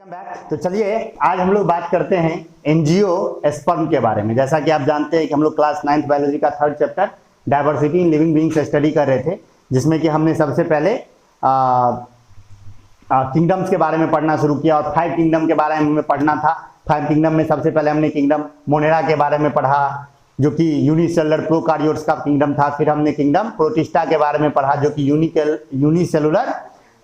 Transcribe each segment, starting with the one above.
तो चलिए आज हम लोग बात करते हैं एंजियोस्पर्म के बारे में। जैसा कि आप जानते हैं कि हम लोग क्लास 9th बायोलॉजी का 3rd chapter diversity in living beings study कर रहे थे, जिसमें कि हमने सबसे पहले किंगडम्स के बारे में पढ़ना शुरू किया और 5 किंगडम के बारे में पढ़ना था। 5 किंगडम में सबसे पहले हमने किंगडम मोनेरा के बारे में पढ़ा, जो कि यूनिसेलुलर प्रोकार्योट्स का किंगडम था। फिर हमने किंगडम प्रोटिस्टा के बारे में पढ़ा, जो कि यूनिसेलुलर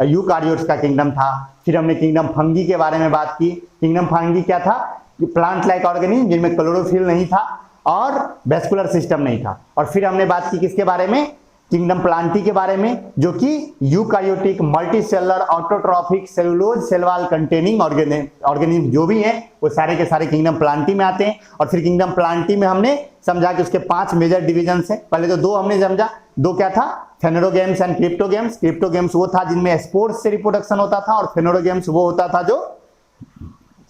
यूकार्योट्स का किंगडम था। फिर हमने किंगडम फंगी के बारे में बात की। किंगडम फंगी क्या था? प्लांट लाइक ऑर्गेनिज्म जिनमें क्लोरोफिल नहीं था और वेस्कुलर सिस्टम नहीं था। और फिर हमने बात की किसके बारे में? किंगडम प्लांटी के बारे में, जो कि eukaryotic multicellular autotrophic cellulose cell wall containing organism जो भी हैं वो सारे के सारे किंगडम प्लांटी में आते हैं। और फिर किंगडम प्लांटी में हमने समझा कि उसके 5 मेजर डिविजन है। पहले तो 2 हमने समझा। 2 क्या था? फेनोरोगेम्स एंड क्रिप्टोगेम्स। क्रिप्टोगेम्स वो था जिनमें स्पोर्स से रिप्रोडक्शन होता था, और फेनोरोगेम्स वो होता था जो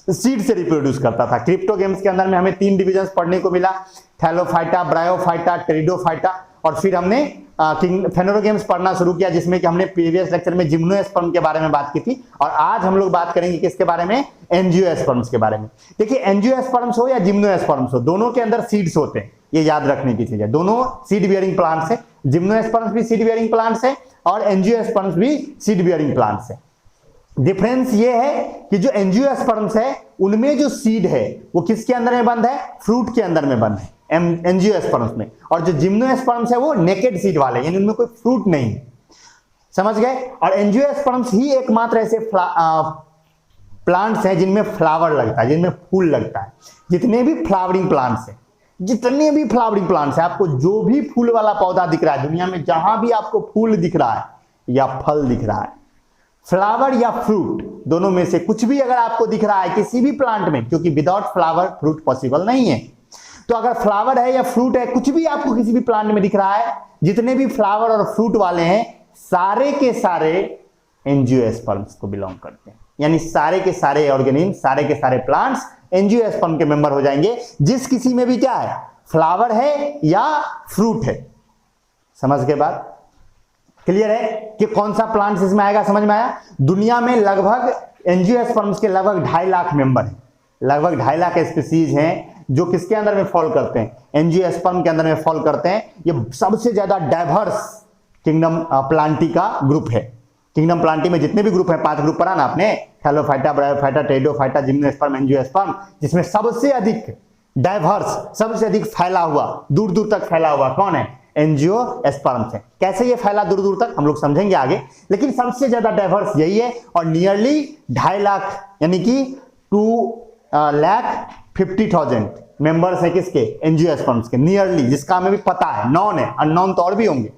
सीड से रिप्रोड्यूस करता था। क्रिप्टोगेम्स के अंदर में हमें 3 डिविजन्स पढ़ने को मिला, थैलोफाइटा, ब्रायोफाइटा, टेरिडोफाइटा। और फिर हमने फेनोरोगेम्स पढ़ना शुरू किया, जिसमें कि हमने प्रीवियस लेक्चर में जिम्नोस्पर्म के बारे में बात की थी। और आज हम लोग बात करेंगे किसके बारे में? एंजियोस्पर्म्स के बारे में। देखिए, एंजियोस्पर्म्स हो या जिम्नोस्पर्म्स हो, दोनों के अंदर सीड्स होते हैं, ये याद रखने की चीज है। दोनों सीड बियरिंग प्लांट्स है। जिम्नोस्पर्म्स भी सीड बियरिंग प्लांट्स है और एंजियोस्पर्म्स भी सीड बियरिंग प्लांट्स है। डिफरेंस ये है कि जो एंजियोस्पर्म्स है उनमें जो सीड है वो किसके अंदर में बंद है? फ्रूट के अंदर में बंद है एंजियोस्पर्म्स में। और जो जिम्नोस्पर्म्स है वो नेकेड सीड वाले, यानी उनमें कोई फ्रूट नहीं है। समझ गए? और एंजियोस्पर्म्स ही एकमात्र ऐसे प्लांट्स हैं जिनमें फ्लावर लगता है, जिनमें फूल लगता है। जितने भी फ्लावरिंग प्लांट्स हैं, आपको जो भी फूल वाला पौधा दिख रहा है दुनिया में, जहां भी आपको फूल दिख रहा है या फल दिख रहा है, फ्लावर या फ्रूट, दोनों में से कुछ भी अगर आपको दिख रहा है किसी भी प्लांट में, क्योंकि विदाउट फ्लावर फ्रूट पॉसिबल नहीं है, तो अगर फ्लावर है या फ्रूट है, कुछ भी आपको किसी भी प्लांट में दिख रहा है, जितने भी फ्लावर और फ्रूट वाले हैं सारे के सारे एंजियोस्पर्म्स को बिलोंग करते हैं। यानी सारे के सारे ऑर्गेनिज्म, सारे के सारे प्लांट्स एंजियोस्पर्म के मेंबर हो जाएंगे, जिस किसी में भी क्या है? फ्लावर है या फ्रूट है। समझ के बाद क्लियर है कि कौन सा प्लांट्स इसमें आएगा? समझ में आया? दुनिया में लगभग एंजियोस्पर्म्स के लगभग 2.5 लाख मेंबर हैं, लगभग 2.5 लाख स्पीसीज हैं जो किसके अंदर में फॉल करते हैं? एंजियोस्पर्म के अंदर में फॉल करते हैं। ये सबसे ज्यादा डाइवर्स किंगडम प्लांटी का ग्रुप है। किंगडम प्लांटी में जितने भी ग्रुप हैं, 5 ग्रुप पढ़ा ना आपने, Thallophyta, bryophyta, pteridophyta, gymnosperm, angiosperm, जिसमें सबसे अधिक डाइवर्स, सबसे अधिक फैला हुआ, दूर दूर तक फैला हुआ कौन है? एंजियोस्पर्म्स है। कैसे ये फैला दूर दूर तक हम लोग समझेंगे आगे, लेकिन सबसे ज्यादा डाइवर्स यही है। और नियरली 2.5 लाख यानी कि 2,50,000 मेंबर्स है किसके? एंजियोस्पर्म्स के। नियरली, जिसका हमें भी पता है, नॉन है, अननोन तो और भी होंगे,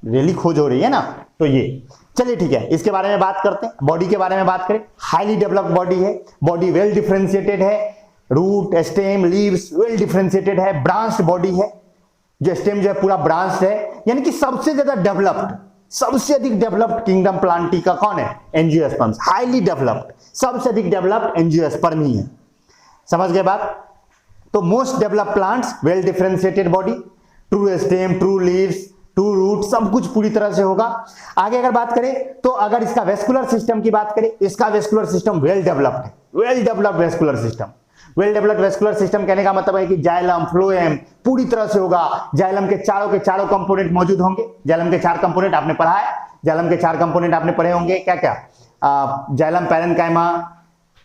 रियली खोज हो रही है ना। तो ये चलिए ठीक है, इसके बारे में बात करते हैं। बॉडी के बारे में बात करें, हाईली डेवलप्ड बॉडी है, बॉडी वेल डिफरेंशिएटेड है, root, stem, leaves well differentiated है, ब्रांच्ड बॉडी है, जो स्टेम जो है पूरा ब्रांच्ड है। यानी कि सबसे ज्यादा डेवलप्ड, सबसे अधिक डेवलप्ड किंगडम प्लांटी का कौन है? एंजियोस्पर्म्स। हाईली डेवलप्ड, सबसे अधिक डेवलप्ड एंजियोस्पर्म ही है। समझ गए बात? तो most developed plants, well differentiated body, true stem, true leaves, true root, सब कुछ पूरी तरह से होगा। आगे अगर बात करें तो अगर इसका वेस्कुलर सिस्टम की बात करें, इसका वेस्कुलर सिस्टम वेल डेवलप्ड है, well developed vascular system. Well developed vascular system कहने का मतलब है कि जाइलम, फ्लोएम पूरी तरह से होगा। जाइलम के चारों कंपोनेंट मौजूद होंगे। जाइलम के 4 कंपोनेंट आपने पढ़ा है, जाइलम के 4 कंपोनेंट आपने पढ़े होंगे। क्या क्या? Xylem parenchyma,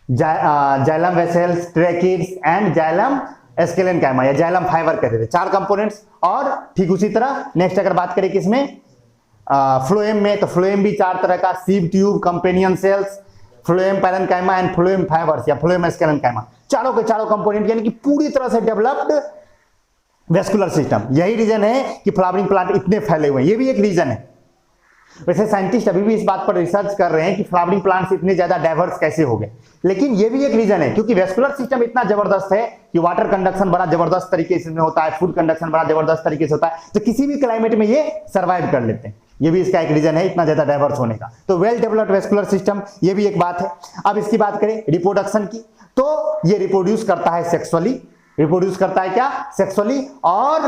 xylem vessels, tracheids and xylem sclerenchyma, या जाइलम फाइबर कहते थे। 4 कंपोनेंट्स। और ठीक उसी तरह नेक्स्ट अगर बात करें किसमें? फ्लोएम में, तो फ्लोएम भी 4 तरह का, sieve tube, companion cells, phloem parenchyma and phloem fibres या फ्लोएम एस्केलेनकाइमा, चारों के चारों कंपोनेंट, यानी कि पूरी तरह से डेवलप्ड वेस्कुलर सिस्टम। यही रीजन है कि फ्लावरिंग प्लांट इतने फैले हुए हैं, ये भी एक रीजन है। वैसे साइंटिस्ट अभी भी इस बात पर रिसर्च कर रहे हैं कि फ्लावरिंग प्लांट्स इतने ज्यादा डाइवर्स कैसे हो गए, लेकिन ये भी एक रीजन है क्योंकि वेस्कुलर सिस्टम इतना जबरदस्त है कि वाटर कंडक्शन बड़ा जबरदस्त तरीके से होता है, फूड कंडक्शन बड़ा जबरदस्त तरीके से होता है, तो किसी भी क्लाइमेट में ये सर्वाइव कर लेते हैं। ये भी इसका एक रीजन है इतना ज्यादा डाइवर्स होने का। तो वेल डेवलप्ड वेस्कुलर सिस्टम, ये भी एक बात है। अब इसकी बात करें रिप्रोडक्शन की, तो ये रिप्रोड्यूस करता है सेक्सुअली। रिप्रोड्यूस करता है क्या? सेक्सुअली। और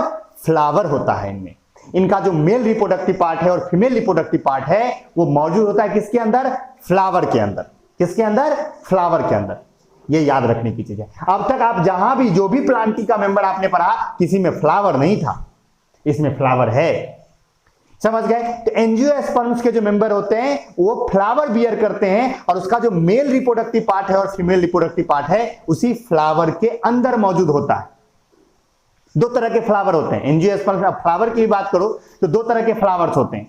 फ्लावर होता है इनमें। इनका जो मेल रिप्रोडक्टिव पार्ट है और फीमेल रिप्रोडक्टिव पार्ट है वो मौजूद होता है किसके अंदर? फ्लावर के अंदर। किसके अंदर? फ्लावर के अंदर। ये याद रखने की चीज है। अब तक आप जहां भी जो भी प्लांटी का मेंबर आपने पढ़ा, किसी में फ्लावर नहीं था, इसमें फ्लावर है। समझ गए? तो एंजियोस्पर्म्स के जो मेंबर होते हैं वो फ्लावर बियर करते हैं, और उसका जो मेल रिप्रोडक्टिव पार्ट है और फीमेल रिप्रोडक्टिव पार्ट है उसी फ्लावर के अंदर मौजूद होता है। दो तरह के फ्लावर होते हैं एंजियोस्पर्म। फ्लावर की बात करो तो दो तरह के फ्लावर्स होते हैं,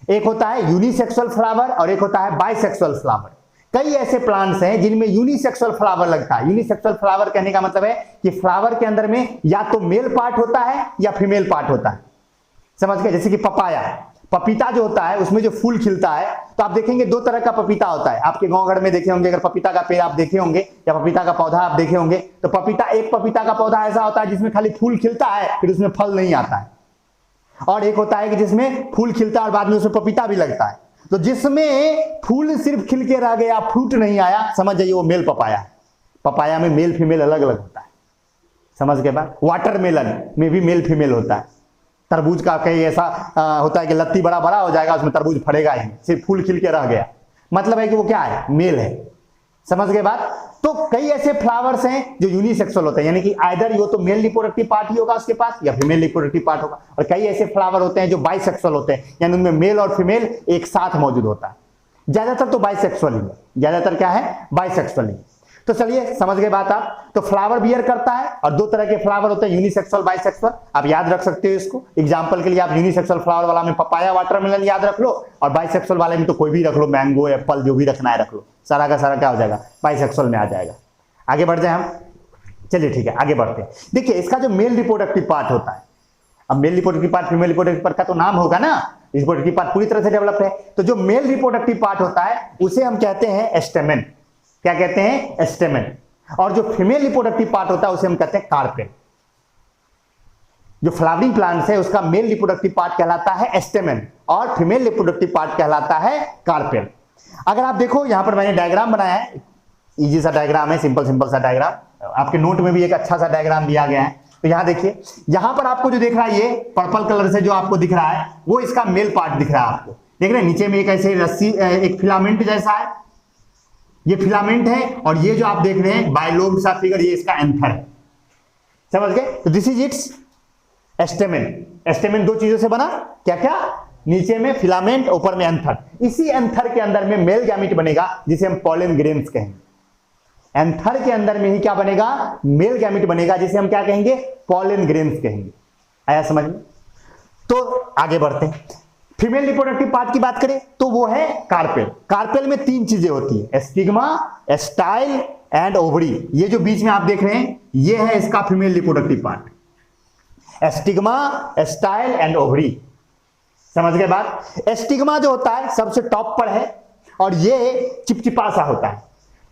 एक होता है यूनिसेक्सुअल फ्लावर और एक होता है बाइसेक्सुअल फ्लावर। कई ऐसे प्लांट्स हैं जिनमें यूनिसेक्सुअल फ्लावर लगता है। यूनिसेक्सुअल फ्लावर कहने का मतलब है कि फ्लावर के अंदर में या तो मेल पार्ट होता है या फीमेल पार्ट होता है। समझ गए? जैसे कि पपाया, पपीता जो होता है उसमें जो फूल खिलता है, तो आप देखेंगे दो तरह का पपीता होता है। आपके गांव घर में देखे होंगे, अगर पपीता का पेड़ आप देखे होंगे या पपीता का पौधा आप देखे होंगे, तो पपीता, एक पपीता का पौधा ऐसा होता है जिसमें खाली फूल खिलता है, फिर उसमें फल नहीं आता है। और एक होता है कि जिसमें फूल खिलता है और बाद में उसमें पपीता भी लगता है। तो जिसमें फूल सिर्फ खिल के रह गया, फ्रूट नहीं आया, समझ जाइए वो मेल पपाया है। पपाया में मेल फीमेल अलग अलग होता है। समझ के बाद वाटरमेलन में भी मेल फीमेल होता है। तरबूज का कहीं ऐसा होता है कि लत्ती बड़ा बड़ा हो जाएगा, उसमें तरबूज फड़ेगा ही, सिर्फ फूल खिल के रह गया, मतलब है कि वो क्या है? मेल है। समझ गए बात? तो कई ऐसे फ्लावर्स हैं जो यूनिसेक्सुअल होते हैं, यानी कि आइदर यो तो मेल रिप्रोडक्टिव पार्ट ही होगा उसके पास या फीमेल रिप्रोडक्टिव पार्ट होगा। और कई ऐसे फ्लावर होते हैं जो बाइसेक्सुअल होते हैं, यानी उनमें मेल और फीमेल एक साथ मौजूद होता है। ज्यादातर तो बाइसेक्सुअल ही है, ज्यादातर क्या है? बाइसेक्सुअल ही। तो चलिए समझ गए बात आप। तो फ्लावर बियर करता है, और दो तरह के फ्लावर होते हैं, यूनिसेक्सुअल, बाइसेक्सुअल। आप याद रख सकते हो इसको। एग्जांपल के लिए आप यूनिसेक्सुअल फ्लावर वाला में पपाया, वाटरमेलन याद रख लो, और बाइसेक्सुअल वाले में तो कोई भी रख लो, मैंगो, एप्पल, जो भी रखना है रख लो। सारा का सारा क्या हो जाएगा? बाइसेक्सुअल में आ जाएगा। आगे बढ़ जाए हम। चलिए ठीक है, आगे बढ़ते हैं। देखिए इसका जो मेल रिप्रोडक्टिव पार्ट होता है, अब mail reproductive part female reproductive part का तो नाम होगा ना, रिप्रोडक्टिव पार्ट पूरी तरह से डेवलप है। तो जो मेल रिप्रोडक्टिव पार्ट होता है उसे हम कहते हैं एस्टेमेन। क्या कहते हैं? एस्टेमेन। और जो फीमेल रिप्रोडक्टिव पार्ट होता है उसे हम कहते हैं कार्पेल। जो फ्लावरिंग प्लांट्स है उसका मेल रिप्रोडक्टिव पार्ट कहलाता है एस्टेमेन और फीमेल रिप्रोडक्टिव पार्ट कहलाता है कार्पेल। अगर आप देखो यहां पर मैंने डायग्राम बनाया है, इजी सा डायग्राम है, सिंपल सिंपल सा डायग्राम। आपके नोट में भी एक अच्छा सा डायग्राम दिया गया है। तो यहां देखिए, यहां पर आपको जो दिख रहा है, ये पर्पल कलर से जो आपको दिख रहा है वो इसका मेल पार्ट दिख रहा है। आपको देख रहे हैं नीचे में एक ऐसे रस्सी, एक फिलामेंट जैसा है, ये फिलामेंट है, और ये जो आप देख रहे हैं बायलोब सा फिगर, ये इसका एंथर है। समझ गए? तो दिस इज इट्स एस्टेमेन। एस्टेमेन दो चीजों से बना, क्या क्या? नीचे में फिलामेंट, ऊपर में एंथर। इसी एंथर के अंदर में मेल गैमेट बनेगा जिसे हम पॉलन ग्रेन्स कहेंगे। एंथर के अंदर में ही क्या बनेगा? मेल गैमेट बनेगा जिसे हम क्या कहेंगे? पॉलन ग्रेन्स कहेंगे। आया समझ में? तो आगे बढ़ते हैं। फीमेल रिप्रोडक्टिव पार्ट की बात करें तो वो है कार्पेल। कार्पेल में तीन चीजें होती है, स्टिग्मा, स्टाइल एंड ओवरी। ये जो बीच में आप देख रहे हैं ये है इसका female reproductive part, stigma, style and ovary. समझ गए बात? स्टिग्मा जो होता है सबसे टॉप पर है और ये चिपचिपा सा होता है।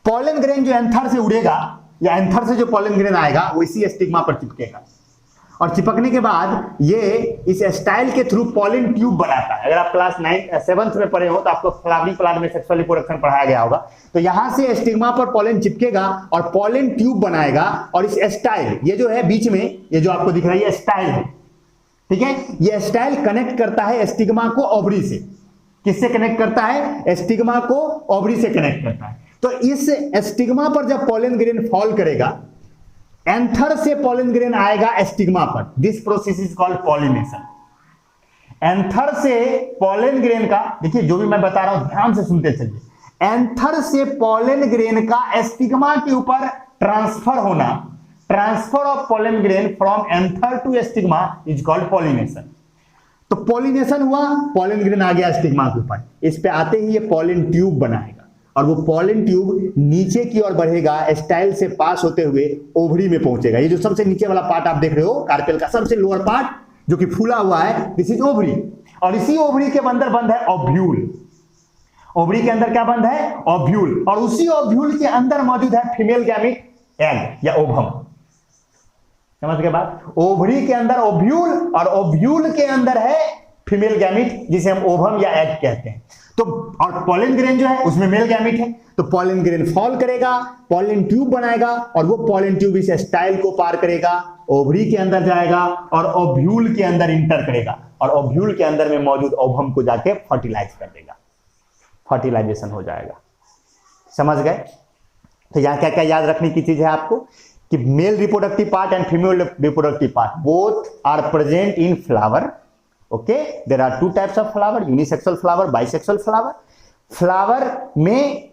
पॉलन ग्रेन जो एंथर से उड़ेगा या एंथर से जो पॉलन ग्रेन आएगा वो इसी स्टिग्मा पर चिपकेगा, और चिपकने के बाद ये इस स्टाइल के थ्रू पॉलन ट्यूब बनाता है। अगर आप क्लास 7th में पढ़े हो तो आपको फ्लावरिंग प्लांट में सेक्सुअल रिप्रोडक्शन पढ़ाया गया होगा। तो यहां से स्टिग्मा पर पॉलन चिपकेगा और पॉलन ट्यूब बनाएगा, और इस स्टाइल, ये जो है बीच में, ये जो आपको दिख रहा है ये स्टाइल है, ठीक है? ये स्टाइल कनेक्ट करता है स्टिग्मा को ओवरी से। किससे कनेक्ट करता है? स्टिग्मा को ओवरी से कनेक्ट करता है। तो इस स्टिग्मा पर जब पॉलन ग्रेन फॉल करेगा, एंथर से पॉलन ग्रेन आएगा स्टिग्मा पर। This process is called pollination. Anther से पॉलन ग्रेन का, देखिए जो भी मैं बता रहा हूं ध्यान से सुनते चलिए। एंथर से पॉलन ग्रेन का स्टिग्मा के ऊपर ट्रांसफर होना, transfer of pollen grain from anther to stigma is called pollination. तो पॉलिनेशन हुआ, पॉलन ग्रेन आ गया स्टिग्मा के ऊपर, इस पे आते ही ये पॉलन ट्यूब बनाएगा, और वो पॉलन ट्यूब नीचे की ओर बढ़ेगा, स्टाइल से पास होते हुए ओवरी में पहुंचेगा। ये जो सबसे नीचे वाला पार्ट आप देख रहे हो कार्पेल का, सबसे लोअर पार्ट जो कि फूला हुआ है, दिस इज ओवरी। और इसी ओवरी के अंदर बंद है ओव्यूल। ओवरी के अंदर क्या बंद है? ओव्यूल। और उसी ओव्यूल के अंदर मौजूद है फीमेल गैमेट, एग या ओवम। समझ के बाद? ओवरी के अंदर ओव्यूल और ओव्यूल के अंदर है फीमेल गैमेट जिसे हम ओवम या एग कहते हैं। तो और पॉलन ग्रेन जो है उसमें मेल गैमेट है, तो पॉलन ग्रेन फॉल करेगा, पॉलन ट्यूब बनाएगा, और वो पॉलन ट्यूब इस स्टाइल को पार करेगा, ओवरी के अंदर जाएगा और ओव्यूल के अंदर इंटर करेगा, और ओव्यूल के अंदर में मौजूद ओवम को जाके फर्टिलाइज कर देगा, फर्टिलाइजेशन हो जाएगा। समझ गए? तो यहाँ क्या क्या याद रखने की चीज है आपको कि male reproductive part and female reproductive part both are present in flower. Okay, there are two types of flower, unisexual flower, bisexual flower. Flower में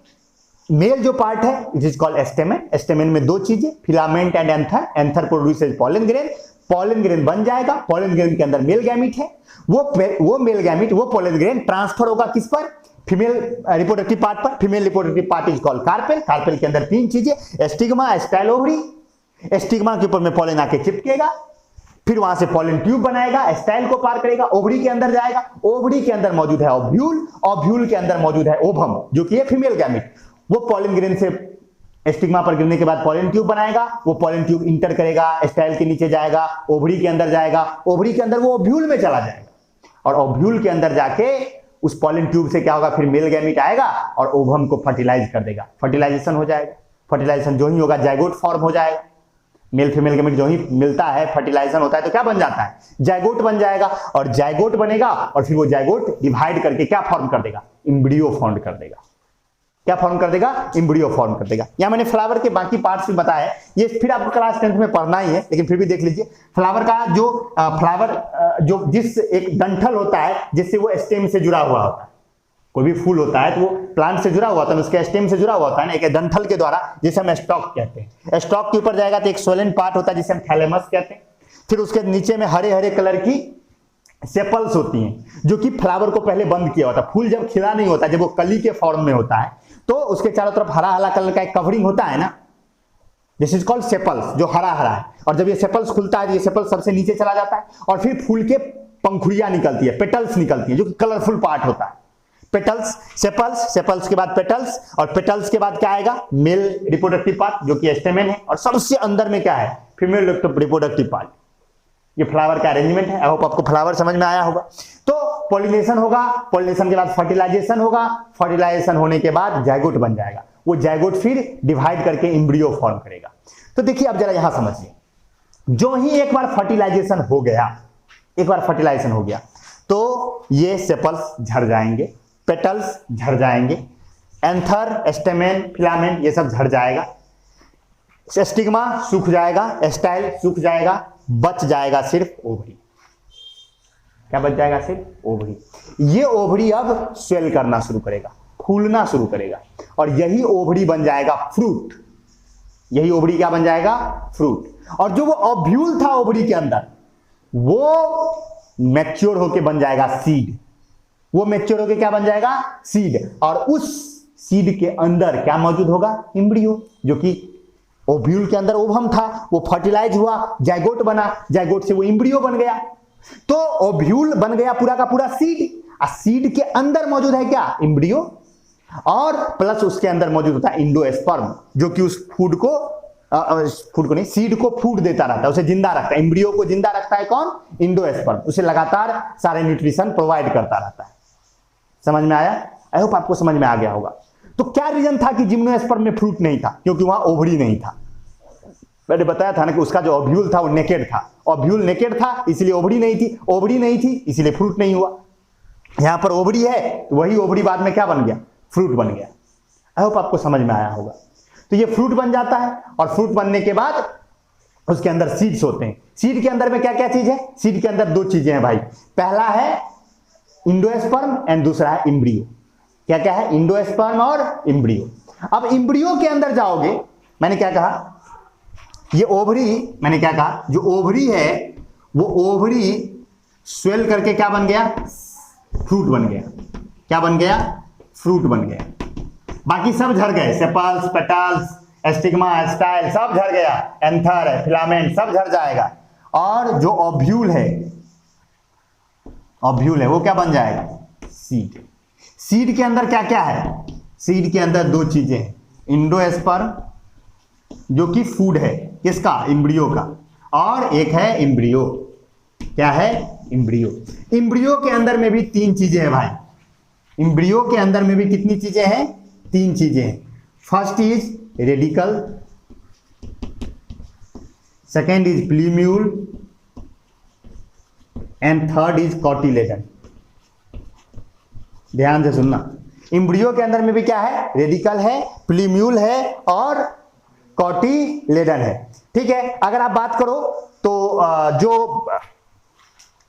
मेल जो पार्ट है it is called stamen. Stamen में दो चीजें, filament and anther. Anther produces pollen grain. Pollen grain बन जाएगा. Pollen grain के अंदर मेल गैमीट है. वो मेल गैमीट, वो पॉलन ग्रेन ट्रांसफर होगा किस पर? फीमेल रिप्रोडक्टिव पार्ट पर. Female reproductive part is called carpel. Carpel के अंदर तीन चीजें, एस्टिग्मा, स्टाइल, ओवरी. एस्टिग्मा के ऊपर में पॉलन आके चिपकेगा, फिर वहां से पॉलन ट्यूब बनाएगा, स्टाइल को पार करेगा, ओवरी के अंदर जाएगा. ओवरी के अंदर मौजूद है ओव्यूल. ओव्यूल के अंदर मौजूद है ओवम जो कि है फीमेल गैमीट. वो पॉलन ग्रेन से स्टिग्मा पर गिरने के बाद पॉलन ट्यूब बनाएगा. वो पॉलन ट्यूब इंटर करेगा, स्टाइल के नीचे जाएगा, ओवरी के अंदर जाएगा. ओवरी के अंदर वो ओव्यूल में चला जाएगा और ओव्यूल के अंदर जाके उस पॉलन ट्यूब से क्या होगा? फिर मेल गैमीट आएगा और ओवम को फर्टिलाइज कर देगा. फर्टिलाइजेशन हो जाएगा. फर्टिलाइजेशन जो ही होगा जाइगोट फॉर्म हो जाएगा. मेल फीमेल गैमीट जो ही मिलता है, फर्टिलाइजेशन होता है तो क्या बन जाता है? जाइगोट बन जाएगा. और जाइगोट बनेगा और फिर वो जाइगोट डिवाइड करके क्या फॉर्म कर देगा? एम्ब्रियो फॉर्म कर देगा. क्या फॉर्म कर देगा? एम्ब्रियो फॉर्म कर देगा. यहां मैंने फ्लावर के बाकी पार्ट्स भी बताया है, ये फिर आपको क्लास 10th में पढ़ना ही है, लेकिन फिर भी देख लीजिए. फ्लावर का जो फ्लावर जो जिस एक डंठल होता है जिससे वो स्टेम से जुड़ा हुआ होता है. कोई भी फूल होता है तो वो प्लांट से जुड़ा हुआ होता है, उसके स्टेम से जुड़ा हुआ होता है ना, एक डंठल के द्वारा, जिसे हम स्टॉक कहते हैं. स्टॉक के ऊपर जाएगा तो एक सोलेंट पार्ट होता है जिसे हम थैलेमस कहते हैं. फिर उसके नीचे में हरे हरे कलर की सेपल्स होती हैं जो कि फ्लावर को पहले बंद किया होता है. फूल जब खिला नहीं होता, जब वो कली के फॉर्म में होता है तो उसके चारों तरफ हरा हरा कलर का एक कवरिंग होता है ना, दिस इज कॉल्ड सेपल्स, जो हरा हरा है. और जब ये सेपल्स खुलता है तो ये सेपल्स सबसे नीचे चला जाता है और फिर फूल के पंखुड़ियां निकलती है, पेटल्स निकलती है, जो कि कलरफुल पार्ट होता है. पेटल्स, सेपल्स, सेपल्स के बाद पेटल्स, और पेटल्स के बाद क्या आएगा? मेल रिप्रोडक्टिव पार्ट जो कि स्टेमेन है. और सबसे अंदर में क्या है? Female reproductive part. ये फ्लावर का अरेंजमेंट है. आई होप आपको फ्लावर समझ में आया होगा. तो पॉलिनेशन होगा, पॉलिनेशन के बाद फर्टिलाइजेशन होगा, फर्टिलाइजेशन होने के बाद जाइगोट बन जाएगा. वो जाइगोट फिर डिवाइड करके एम्ब्रियो फॉर्म करेगा. तो देखिए अब जरा यहां समझिए, जो ही एक बार फर्टिलाइजेशन हो गया, एक बार फर्टिलाइजेशन हो गया तो ये सेपल्स झड़ जाएंगे, पेटल्स झड़ जाएंगे, एंथर, स्टेमेन, फिलामेंट ये सब झड़ जाएगा, स्टिग्मा सूख जाएगा, स्टाइल सूख जाएगा, बच जाएगा सिर्फ ओवरी. क्या बच जाएगा? सिर्फ ओवरी. ये ओवरी अब स्वेल करना शुरू करेगा, फूलना शुरू करेगा और यही ओवरी बन जाएगा फ्रूट. यही ओवरी क्या बन जाएगा? फ्रूट. और जो वो ओव्यूल था ओवरी के अंदर वो मैच्योर होके बन जाएगा सीड. वो मैच्योर होके क्या बन जाएगा? सीड. और उस सीड के अंदर क्या मौजूद होगा? एम्ब्रियो, जो कि ओव्यूल के अंदर ओवम था, वो फर्टिलाइज हुआ, जाइगोट बना, जाइगोट से वो एम्ब्रियो बन गया. तो ओव्यूल बन गया पूरा का पूरा सीड. और सीड के अंदर मौजूद है क्या? एम्ब्रियो. और प्लस उसके अंदर मौजूद होता है इंडोस्पर्म, जो कि उस फूड को नहीं, सीड को फूड देता रहता है, उसे जिंदा रखता है. एम्ब्रियो को जिंदा रखता है कौन? इंडोस्पर्म. उसे लगातार सारे न्यूट्रिशन प्रोवाइड करता रहता है. समझ में आया? आई होप आपको समझ में आ गया होगा. तो क्या रीजन था कि जिम्नोस्पर्म में फ्रूट नहीं था? क्योंकि वहां ओवरी नहीं था. मैंने बताया था ना कि उसका जो ओव्यूल था वो नेकेड था. ओव्यूल नेकेड था इसलिए ओवरी नहीं थी. ओवरी नहीं थी इसलिए फ्रूट नहीं हुआ. यहां पर ओवरी है तो वही ओवरी बाद में क्या बन गया? फ्रूट बन गया. आई होप आपको समझ में आया होगा. तो ये फ्रूट बन जाता है और फ्रूट बनने के बाद उसके अंदर सीड्स होते हैं. सीड के अंदर में क्या क्या चीज है? सीड के अंदर दो चीजें हैं भाई. पहला है इंडोस्पर्म एंड दूसरा है एम्ब्रियो. क्या क्या है? इंडोस्पर्म और एम्ब्रियो. अब एम्ब्रियो के अंदर जाओगे, मैंने क्या कहा? ये ओवरी, मैंने क्या कहा? जो ओवरी है वो ओवरी स्वेल करके क्या बन गया? फ्रूट बन गया. क्या बन गया? फ्रूट बन गया. बाकी सब झड़ गए, सेपल्स, पेटल्स, स्टिग्मा, स्टाइल सब झड़ गया, एंथर, फिलामेंट सब झड़ जाएगा. और जो ओव्यूल है, ओव्यूल है वो क्या बन जाएगा? सीड. सीड के अंदर क्या क्या है? सीड के अंदर दो चीजें हैं. इंडोस्पर्म जो कि फूड है किसका? एम्ब्रियो का. और एक है एम्ब्रियो. क्या है? एम्ब्रियो. एम्ब्रियो के अंदर में भी तीन चीजें हैं भाई. एम्ब्रियो के अंदर में भी कितनी चीजें हैं? तीन चीजें हैं. First is radical, second is प्लीम्यूल and third is cotyledon. ध्यान से सुनना. एम्ब्रियो के अंदर में भी क्या है, रेडिकल है, प्लीम्यूल है और कॉटिलेडन है। ठीक है, अगर आप बात करो तो जो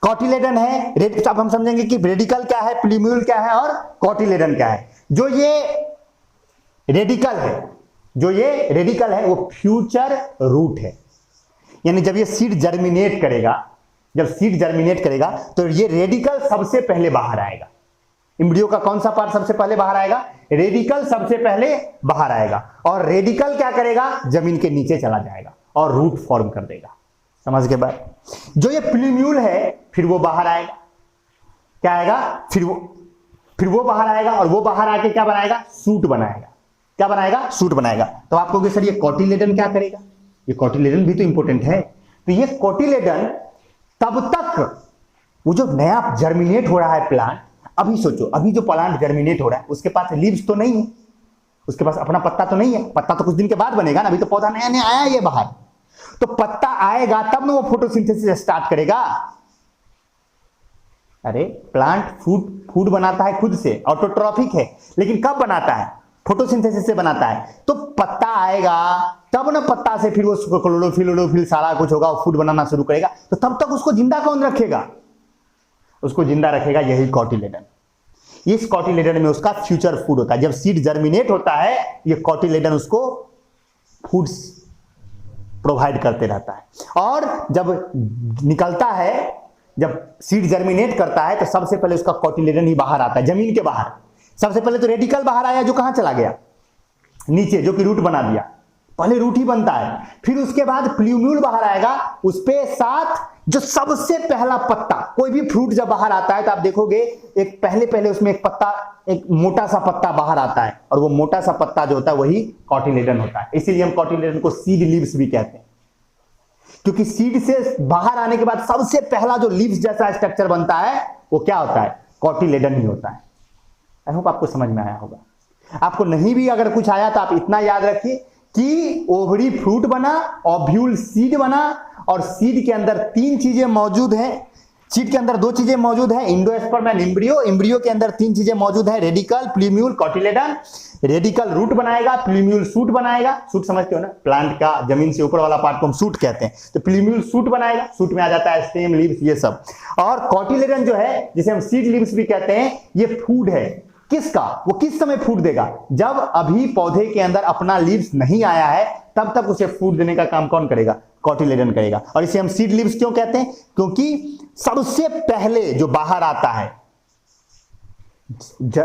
कॉटिलेडन है, अब हम समझेंगे कि रेडिकल क्या है, प्लीम्यूल क्या है और कॉटिलेडन क्या है। जो ये रेडिकल है वो फ्यूचर रूट है, यानी जब ये सीड जर्मिनेट करेगा, तो ये रेडिकल सबसे पहले बाहर आएगा। एम्ब्रियो का कौन सा पार्ट सबसे पहले बाहर आएगा, रेडिकल सबसे पहले बाहर आएगा, और रेडिकल क्या करेगा, जमीन के नीचे चला जाएगा और रूट फॉर्म कर देगा। समझ के बाद जो ये प्लीम्यूल है फिर वो बाहर आएगा, क्या आएगा, फिर वो बाहर आएगा, और वो बाहर आके क्या बनाएगा, सूट बनाएगा। क्या बनाएगा, सूट बनाएगा। तो आप कहोगे सर ये कॉटिलेडन क्या करेगा, ये कॉटिलेडन भी तो इंपॉर्टेंट है। तो ये कॉटिलेडन तब तक वो जो नया जर्मिनेट हो रहा है प्लांट, अभी सोचो, अभी जो प्लांट जर्मिनेट हो रहा है उसके पास लीव्स तो नहीं है, उसके पास अपना पत्ता तो नहीं है, पत्ता तो कुछ दिन के बाद बनेगा ना, अभी तो पौधा नया नया आया है ये बाहर। तो पत्ता आएगा तब ना वो फोटोसिंथेसिस स्टार्ट करेगा। अरे प्लांट फूड बनाता है खुद से, ऑटोट्रॉफिक है, लेकिन कब बनाता है, फोटोसिंथेसिस से बनाता है। तो पत्ता आएगा तब ना पत्ता से फिर वो क्लोरोफिल सारा कुछ होगा, फूड बनाना शुरू करेगा। तो तब तक उसको जिंदा कौन रखेगा, उसको जिंदा रखेगा यही कॉटिलेडन। इस कॉटिलेडन में उसका फ्यूचर फूड होता है। जब सीड जर्मिनेट होता है ये कॉटिलेडन उसको फूड प्रोवाइड करते रहता है, और जब निकलता है, जब सीड जर्मिनेट करता है तो सबसे पहले उसका कॉटिलेडन ही बाहर आता है, जमीन के बाहर। सबसे पहले तो रेडिकल बाहर आया जो कहां चला गया, नीचे, जो कि रूट बना दिया। पहले रूट ही बनता है, फिर उसके बाद प्ल्यूम्यूल बाहर आएगा, उस पे साथ जो सबसे पहला पत्ता, कोई भी फ्रूट जब बाहर आता है तो आप देखोगे एक पहले उसमें एक पत्ता, एक मोटा सा पत्ता बाहर आता है, और वो मोटा सा पत्ता जो होता है वही कॉटिलेडन होता है। इसीलिए हम कॉटिलेडन को सीड लीव्स भी कहते हैं, क्योंकि सीड से बाहर आने के बाद सबसे पहला जो लीव्स जैसा स्ट्रक्चर बनता है वो क्या होता है, कॉटिलेडन ही होता है। आई होप आपको समझ में आया होगा। आपको नहीं भी अगर कुछ आया तो आप इतना याद रखिए कि ओवरी फ्रूट बना, ओव्यूल सीड बना, और सीड के अंदर 3 चीजें मौजूद हैं। सीड के अंदर 2 चीजें मौजूद है, एंडोस्पर्म एंड एम्ब्रियो। एम्ब्रियो के अंदर 3 चीजें मौजूद है, radicle, plumule, cotyledon. Radicle root बनाएगा, प्ल्यूम्यूल सूट बनाएगा। सूट समझते हो ना, प्लांट का जमीन से ऊपर वाला पार्ट को हम सूट कहते हैं। तो प्ल्यूम्यूल सूट बनाएगा, सूट में आ जाता है स्टेम, लीव्स, ये सब। और कॉटिलेडन जो है, जिसे हम सीड लीव्स भी कहते हैं, ये फूड है। किसका, वो किस समय फूड देगा, जब अभी पौधे के अंदर अपना लीव्स नहीं आया है, तब तक उसे फूड देने का काम कौन करेगा, कॉटिलेडन करेगा। और इसे हम सीड लीव्स क्यों कहते हैं, क्योंकि सबसे पहले जो बाहर आता है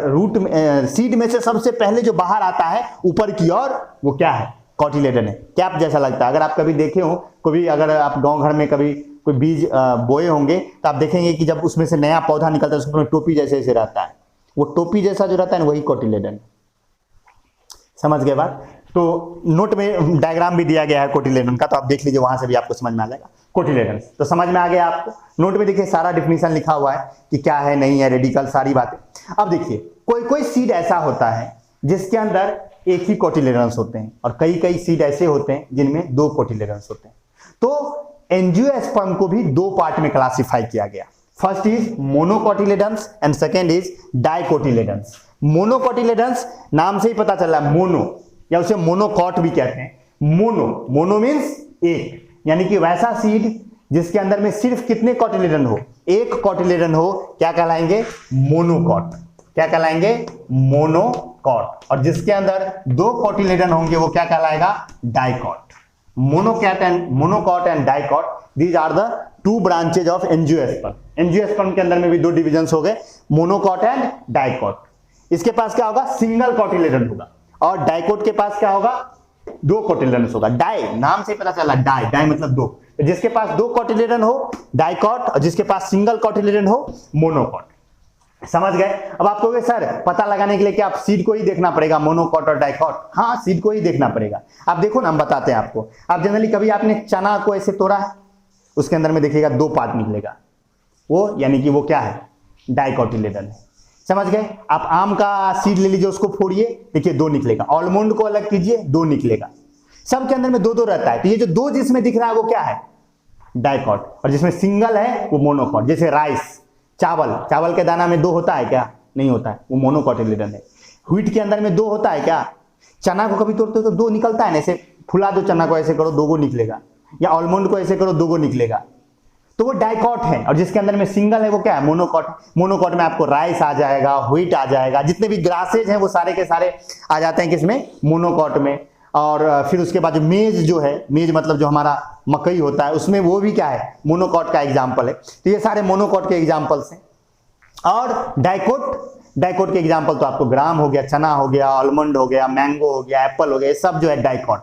रूट में, सीड में से सबसे पहले जो बाहर आता है ऊपर की ओर, वो क्या है, कॉटिलेडन है। कैप जैसा लगता है। अगर आप कभी देखे हो, कभी अगर आप गांव घर में कभी कोई बीज बोए होंगे तो आप देखेंगे कि जब उसमें से नया पौधा निकलता है उसमें टोपी जैसे ऐसे रहता है, वो टोपी जैसा जो रहता है वही कॉटिलेडन। समझ गए बात। तो नोट में डायग्राम भी दिया गया है कोटिलेडन का, तो आप देख लीजिए, वहां से भी आपको समझ में आ जाएगा कोटिलेडन। तो समझ में आ गया आपको। नोट में देखिए सारा डिफिनीशन लिखा हुआ है कि क्या है, नहीं है, रेडिकल, सारी बातें। अब देखिए कोई सीड ऐसा होता है जिसके अंदर एक ही कोटिलेडन्स होते हैं, और कई सीड ऐसे होते हैं जिनमें 2 कोटिलेडन्स होते हैं। तो एंजियोस्पर्म को भी 2 पार्ट में क्लासिफाई किया गया। First is monocotyledons and second is dicotyledons. Monocotyledons नाम से ही पता चल रहा है, मोनो, या उसे मोनोकॉट भी कहते हैं। मोनो मीन्स एक, यानी कि वैसा सीड जिसके अंदर में सिर्फ कितने कोटिलेडन हो, एक कोटिलेडन हो, क्या कहलाएंगे, मोनोकॉट। क्या कहलाएंगे, मोनोकॉट। और जिसके अंदर 2 कोटिलेडन होंगे वो क्या कहलाएगा, dicot. Monocot and dicot, these are the 2 branches of angiosperm. Angiosperm के अंदर में भी 2 डिविजन्स हो गए, मोनोकॉट एंड डाइकॉट। इसके पास क्या होगा, सिंगल कोटिलेडन होगा, और डाइकोट के पास क्या होगा, 2 कोटिलेडन होगा। डाई नाम से पता चला, डाई मतलब 2। तो जिसके पास 2 कोटिलेडन हो डाइकॉट, और जिसके पास सिंगल कोटिलेडन हो मोनोकॉट। समझ गए। अब आप कहोगे सर पता लगाने के लिए क्या आप सीड को ही देखना पड़ेगा, मोनोकॉट और डाइकॉट? हाँ, सीड को ही देखना पड़ेगा। आप देखो ना, हम बताते हैं आपको। आप जनरली कभी आपने चना को ऐसे तोड़ा है, उसके अंदर में देखिएगा 2 पार्ट निकलेगा, वो यानी कि वो क्या है, डाइकोटिलेडन है। समझ गए। आप आम का सीड ले लीजिए, उसको फोड़िए, देखिए 2 निकलेगा। आलमंड को अलग कीजिए, 2 निकलेगा। सबके अंदर में 2 रहता है। तो ये जो 2 जिसमें दिख रहा है वो क्या है, डाइकॉट, और जिसमें सिंगल है वो मोनोकॉट। जैसे राइस, चावल के दाना में 2 होता है क्या, नहीं होता है, वो मोनोकोटिलेडन है। व्हीट के अंदर में 2 होता है क्या? चना को कभी तोड़ते हो तो 2 निकलता है ना, ऐसे फुला दो चना को, ऐसे करो 2 गो निकलेगा, या आलमंड को ऐसे करो 2 गो निकलेगा, तो वो डाइकॉट है। और जिसके अंदर में सिंगल है वो क्या है? मोनोकॉट। मोनोकॉट में आपको राइस आ जाएगा, व्हीट आ जाएगा, जितने भी ग्रासेज हैं वो सारे के सारे आ जाते हैं किसमें? मोनोकॉट में। और फिर उसके बाद जो मेज जो है, मेज मतलब जो हमारा मकई होता है, उसमें वो भी क्या है? मोनोकॉट का एग्जाम्पल है। तो ये सारे मोनोकॉट के एग्जाम्पल्स हैं। और डाइकॉट के एग्जाम्पल तो आपको ग्राम हो गया, चना हो गया, आलमंड हो गया, मैंगो हो गया, एप्पल हो गया, ये सब जो है डाइकॉट,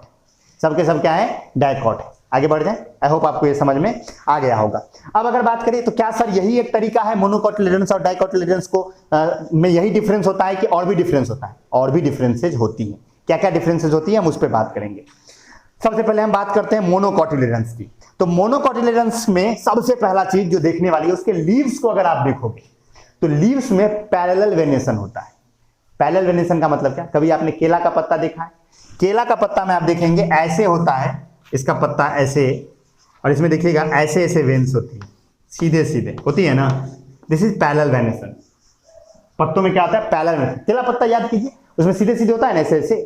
सबके सब क्या है? डाइकॉट है। आगे बढ़ जाए, आई होप आपको ये समझ में आ गया होगा। अब अगर बात करें तो क्या सर यही एक तरीका है मोनोकोटिलेडन्स और डाइकोटिलेडन्स को में यही डिफरेंस होता है कि और भी डिफरेंस होता है? और भी डिफरेंसेज होती है। क्या क्या डिफरेंसेज होती है हम उस पर बात करेंगे। सबसे पहले हम बात करते हैं मोनोकोटिलेडन्स की। तो मोनोकोटिलेडन्स में सबसे पहला चीज जो देखने वाली है, उसके लीव्स को अगर आप देखोगे तो लीव्स में पैरेलल वेनेशन होता है। पैरेलल वेनेशन का मतलब क्या? कभी आपने केला का पत्ता देखा है? केला का पत्ता में आप देखेंगे ऐसे होता है, इसका पत्ता ऐसे, और इसमें देखिएगा ऐसे ऐसे वेन्स होती है, सीधे सीधे होती है ना, दिस इज पैरेलल वेनेशन। पत्तों में क्या होता है? Parallel venation. केला पत्ता याद कीजिए, उसमें सीधे सीधे होता है ना ऐसे ऐसे,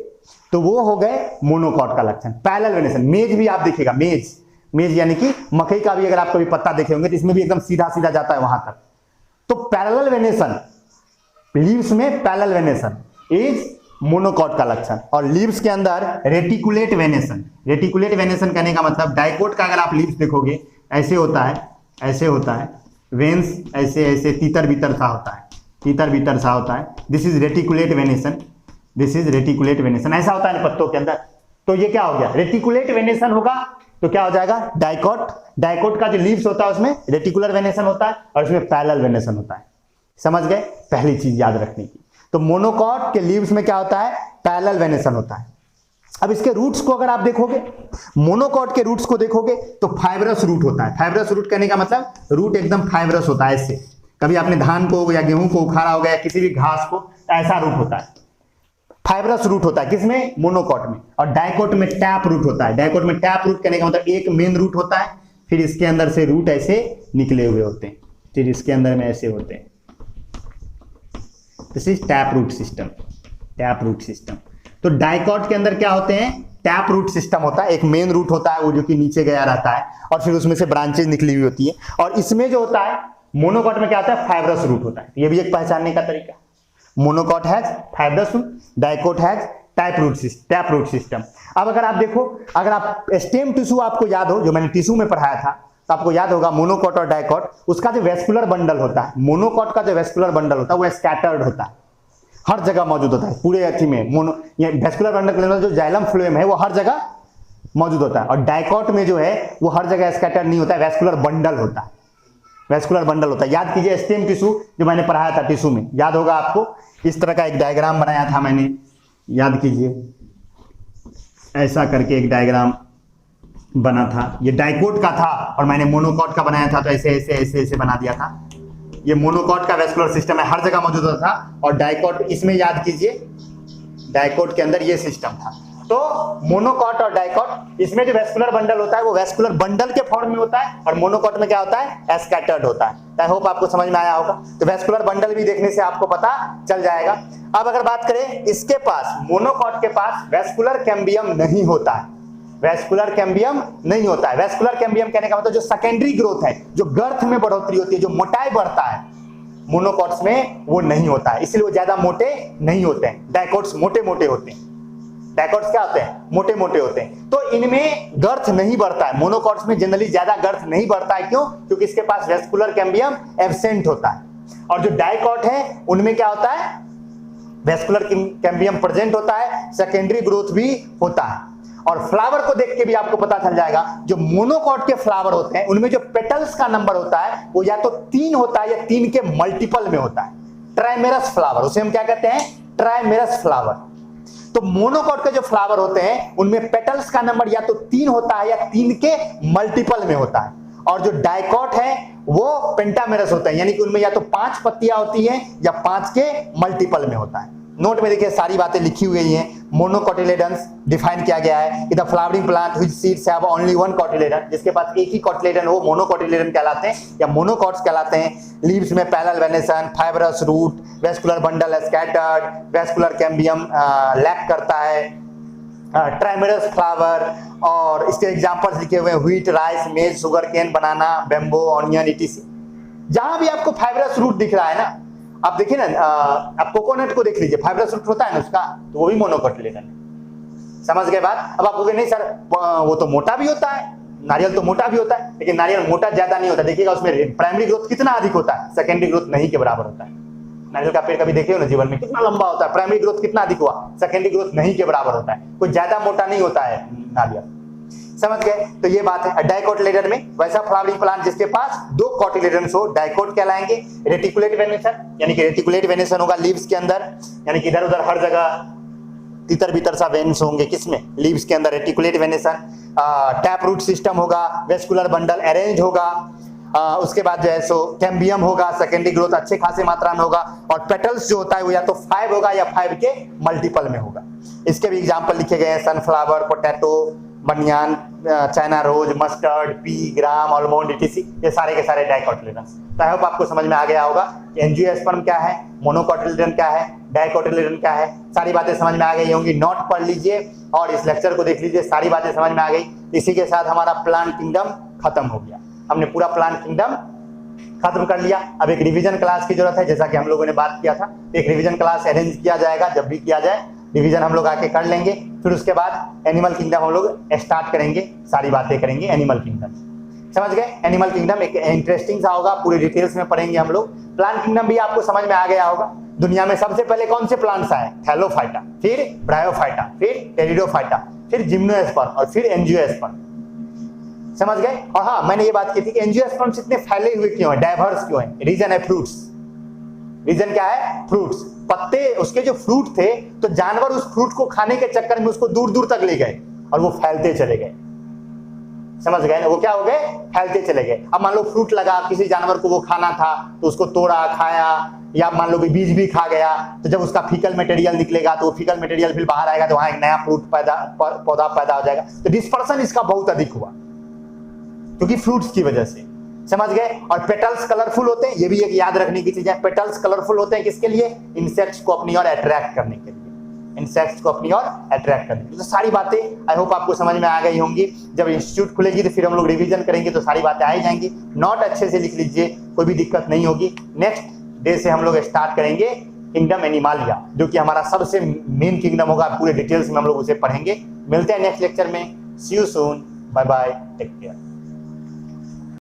तो वो हो गए मोनोकॉट का लक्षण, पैरेलल वेनेशन। मेज भी आप देखिएगा, मेज यानी कि मकई का भी अगर आप कभी पत्ता देखे होंगे तो इसमें भी एकदम सीधा सीधा जाता है वहां तक, तो पैरेलल वेनेशन, लीव्स में पैरेलल वेनेशन इज मोनोकॉट का लक्षण। और लीव्स के अंदर रेटिकुलेट वेनेशन, रेटिकुलेट वेनेशन कहने का मतलब डाइकोट का अगर आप लीव्स देखोगे ऐसे होता है, ऐसे होता है, वेन्स ऐसे ऐसे तीतर बीतर सा होता है, तीतर बीतर सा होता है, this is reticulate venation, this is reticulate venation, ऐसा होता है पत्तों के अंदर। तो ये क्या हो गया? रेटिकुलेट वेनेशन होगा तो क्या हो जाएगा? डाइकोट। डाइकोट का जो लीव्स होता है उसमें रेटिकुलर वेनेशन होता है और इसमें पैरेलल वेनेशन होता है। समझ गए? पहली चीज याद रखने की। तो मोनोकॉट के लीव्स में क्या होता है? पैरेलल वेनेशन होता है। अब इसके रूट्स को अगर आप देखोगे, मोनोकॉट के रूट्स को देखोगे तो फाइब्रस रूट होता है। फाइब्रस रूट कहने का मतलब रूट एकदम फाइब्रस होता है ऐसे। कभी आपने धान को या गेहूं को उखाड़ा होगा या किसी भी घास को, ऐसा रूट होता है, फाइब्रस रूट होता है। किसमें? मोनोकॉट में। और डाइकोट में टैप रूट होता है। डाइकोट में टैप रूट कहने का मतलब एक मेन रूट होता है, फिर इसके अंदर से रूट ऐसे निकले हुए होते हैं, फिर इसके अंदर में ऐसे होते हैं, this is tap root system, tap root system. तो डाइकॉट के अंदर क्या होते हैं? टैप रूट सिस्टम होता है, एक मेन रूट होता है वो जो कि नीचे गया रहता है और फिर उसमें से ब्रांचेज निकली हुई होती है। और इसमें जो होता है मोनोकॉट में क्या होता है? फाइब्रस रूट होता है। ये भी एक पहचानने का तरीका। Monocot has fibrous root, dicot has tap root system. अब अगर आप देखो, अगर आप स्टेम टिश्यू आपको याद हो, जो मैंने टिश्यू में पढ़ाया था, तो आपको याद होगा मोनोकॉट और डाइकॉट, उसका जो वेस्कुलर बंडल होता है, मोनोकॉट का जो वेस्कुलर बंडल होता है वो स्कैटर्ड होता है, हर जगह मौजूद होता है पूरे अथी में। वेस्कुलर बंडल के अंदर जो जाइलम फ्लोएम है वो हर जगह मौजूद होता है। और डाइकॉट में जो है वो हर जगह स्कैटर्ड नहीं होता है, वेस्कुलर बंडल होता है, वेस्कुलर बंडल होता है। याद कीजिए स्टेम टिश्यू जो मैंने पढ़ाया था टिश्यू में, याद होगा आपको, इस तरह का एक डायग्राम बनाया था मैंने, याद कीजिए, ऐसा करके एक डायग्राम बना था, ये डाइकोट का था और मैंने मोनोकॉट का बनाया था, तो ऐसे ऐसे ऐसे ऐसे बना दिया था। ये मोनोकॉट का वेस्कुलर सिस्टम है, हर जगह मौजूद होता था, और डाइकोट इसमें याद कीजिए, डाइकोट के अंदर ये सिस्टम था। तो मोनोकॉट और डाइकोट, इसमें जो वेस्कुलर बंडल होता है वो वेस्कुलर बंडल के फॉर्म में होता है, और मोनोकॉट में क्या होता है? स्कैटर्ड होता है। आई होप आपको समझ में आया होगा। तो वेस्कुलर बंडल भी देखने से आपको पता चल जाएगा। अब अगर बात करें इसके पास, मोनोकॉट के पास वेस्कुलर कैम्बियम नहीं होता है, वेस्कुलर कैम्बियम नहीं होता है। वेस्कुलर कैम्बियम कहने का मतलब जो सेकेंडरी ग्रोथ है, जो गर्थ में बढ़ोतरी होती है, जो मोटाई बढ़ता है, मोनोकॉट्स में वो नहीं होता है, इसलिए वो ज्यादा मोटे नहीं होते हैं। डाइकोट्स मोटे मोटे होते हैं, डाइकोट्स क्या होते हैं? मोटे मोटे होते हैं। तो इनमें गर्थ नहीं बढ़ता है, मोनोकॉट्स में जनरली ज्यादा गर्थ नहीं बढ़ता है। क्यों? क्योंकि इसके पास वेस्कुलर कैम्बियम एब्सेंट होता है। और जो डाइकोट है उनमें क्या होता है? वेस्कुलर कैम्बियम प्रेजेंट होता है, सेकेंडरी ग्रोथ भी होता है। और फ्लावर को देख के भी आपको पता चल जाएगा, जो मोनोकॉट के फ्लावर होते हैं उनमें जो पेटल्स का नंबर होता है वो या तो 3 होता है या 3 के मल्टीपल में होता है। ट्राइमेरस फ्लावर, उसे हम क्या कहते हैं? ट्राइमेरस फ्लावर। तो मोनोकॉट के जो फ्लावर होते हैं उनमें पेटल्स का नंबर या तो 3 होता है या 3 के मल्टीपल में होता है। और जो डाइकोट है वो पेंटामेरस होता है, यानी कि उनमें या तो 5 पत्तियां होती हैं या 5 के मल्टीपल में होता है। नोट में देखिए सारी बातें लिखी हुई हैं। मोनोकोटिलेडन्स डिफाइन किया गया है कि the flowering plant which seeds have only one cotyledon, जिसके पास एक ही कोटिलेडन वो मोनोकोटिलेडन कहलाते हैं या मोनोकॉट्स कहलाते हैं। लीव्स में parallel venation, fibrous root, vascular bundle scattered, vascular cambium lack करता है, ट्राइमेरस फ्लावर। और इसके एग्जांपल्स लिखे हुए हैं व्हीट, राइस, मेज, शुगर केन, बनाना, बेम्बो, ऑनियन, इटीसी। जहां भी आपको फाइब्रस रूट दिख रहा है ना, आप देखिए ना, आप कोकोनट को देख लीजिए, फाइब्रस रूट होता है ना उसका, तो वो भी मोनोकोटिलेडन है। समझ गए बात? अब आप कहोगे नहीं सर वो तो मोटा भी होता है, नारियल तो मोटा भी होता है, लेकिन नारियल मोटा ज्यादा नहीं होता। देखिएगा उसमें प्राइमरी ग्रोथ कितना अधिक होता है, सेकेंडरी ग्रोथ नहीं के बराबर होता है। नारियल का पेड़ कभी देखे हो ना जीवन में, कितना लंबा होता है, प्राइमरी ग्रोथ कितना अधिक हुआ, सेकेंडरी ग्रोथ नहीं के बराबर होता है। कोई ज्यादा मोटा नहीं होता है नारियल। समझ गए? तो ये बात है। डाइकोटिलेडन में वैसा फ्लावरिंग प्लांट जिसके पास दो कोटिलेडन्स हो, डाइकोट कहलाएंगे। रेटिकुलेट वेनेसन, यानी कि रेटिकुलेट वेनेसन होगा लीव्स के अंदर, यानी कि इधर उधर हर जगह तितर बितर सा वेन्स होंगे, किसमें, लीव्स के अंदर, reticulate venation. Tap root system होगा, वेस्कुलर बंडल अरेंज होगा। उसके बाद जो है सो कैम्बियम होगा, सेकेंडरी ग्रोथ अच्छे खासे मात्रा में होगा। और पेटल्स जो होता है वो या तो 5 होगा या 5 के मल्टीपल में होगा। इसके भी एग्जांपल लिखे गए हैं, सनफ्लावर, पोटैटो, बनियान, चाइना रोज, मस्टर्ड, पी, ग्राम, आलमंड, इटीसी। ये सारे के सारे डाइकोटिलेडन्स। तो आई होप आपको समझ में आ गया होगा कि एंजियोस्पर्म क्या है, मोनोकोटिलेडन क्या है, डाइकोटिलेडन क्या है। सारी बातें समझ में आ गई होंगी, नोट पढ़ लीजिए और इस लेक्चर को देख लीजिए, सारी बातें समझ में आ गई। इसी के साथ हमारा प्लांट किंगडम खत्म हो गया। हमने पूरा प्लांट किंगडम खत्म कर लिया। अब एक रिवीजन क्लास की जरूरत है, जैसा कि हम लोगों ने बात किया था। एक रिवीजन क्लास अरेंज किया जाएगा, जब भी किया जाए रिवीजन हम लोग आके कर लेंगे। फिर उसके बाद एनिमल किंगडम हम लोग स्टार्ट करेंगे, सारी बातें करेंगे एनिमल किंगडम। समझ गए? एनिमल किंगडम एक इंटरेस्टिंग सा होगा, पूरे डिटेल्स में पढ़ेंगे हम लोग। प्लांट किंगडम भी आपको समझ में आ गया होगा। दुनिया में सबसे पहले कौन से प्लांट्स आए? थैलोफाइटा, फिर ब्रायोफाइटा, फिर टेरिडोफाइटा, फिर जिम्नोस्पर्म और फिर एंजियोस्पर्म। समझ गए? और हाँ, मैंने ये बात की थी कि एंजियोस्पर्म्स इतने फैले हुए क्यों हैं, डाइवर्स क्यों हैं? रीजन है फ्रूट्स। रीजन क्या है? फ्रूट्स। पत्ते, उसके जो फ्रूट थे, तो जानवर उस फ्रूट को खाने के चक्कर में उसको दूर दूर तक ले गए और वो फैलते चले गए। समझ गए ना? वो क्या हो गए? फैलते चले गए। अब मान लो फ्रूट लगा, किसी जानवर को वो खाना था तो उसको तोड़ा, खाया, या मान लो बीज भी खा गया, तो जब उसका फीकल मटेरियल निकलेगा तो वो फीकल मटेरियल फिर बाहर आएगा, तो वहां एक नया फ्रूट पौधा पैदा हो जाएगा। तो डिस्पर्सन इसका बहुत अधिक हुआ क्योंकि फ्रूट्स की वजह से। समझ गए? और पेटल्स कलरफुल होते हैं, ये भी एक याद रखने की चीज है। पेटल्स कलरफुल होते हैं किसके लिए? इंसेक्ट्स को अपनी ओर अट्रैक्ट करने के लिए। इंसेक्ट्स को अपनी ओर अट्रैक्ट करने के लिए। तो सारी बातें आई होप आपको समझ में आ गई होंगी। जब इंस्टीट्यूट खुलेगी तो फिर हम लोग रिवीजन करेंगे, तो सारी बातें आ ही जाएंगी। नोट अच्छे से लिख लीजिए, कोई भी दिक्कत नहीं होगी। नेक्स्ट डे से हम लोग स्टार्ट करेंगे किंगडम एनिमालिया, जो कि हमारा सबसे मेन किंगडम होगा। पूरे डिटेल्स में हम लोग उसे पढ़ेंगे। मिलते हैं नेक्स्ट लेक्चर में। See you soon, bye bye, take care.